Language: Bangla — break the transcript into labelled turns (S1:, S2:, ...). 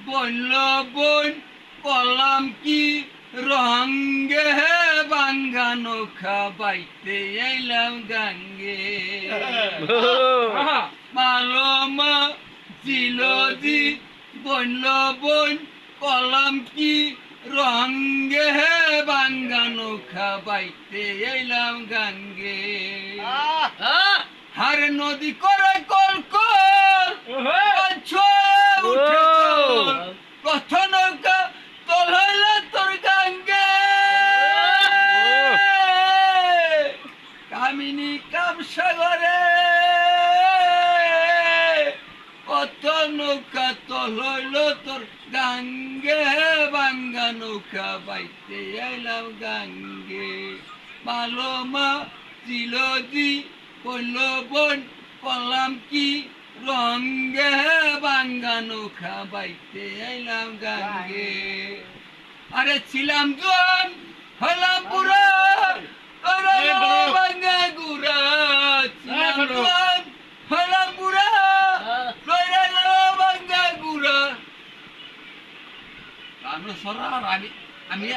S1: বলল বোন কলাম কি রঙ্গে বাঙ্গানো খাবাইতে এলাম গাঙ্গে মালমা জিলজি বলল বোন কলাম কি রঙ্গে বাঙ্গানো খাবাইতে এলাম গাঙ্গে হার নদী করে কল কল উঠে কত নৌকা তল হইল তোর গাঙ্গে কামিনী কামসাগরে কত নৌকা তল হইল তোর গাঙ্গে বাঙ্গা নৌকা বাইতে এলাম গাঙ্গে মালমা চিলজি বলল বোন কলাম কি রঙ্গে বাঙ্গানো খাবাইতে এলাম গাঙ্গে আরে ছিলাম জোয়ান হলাম বুড়া বাঙ্গা গুড়া ছিলাম জোয়ান হলাম বুড়া বাঙ্গা গুড়া আমি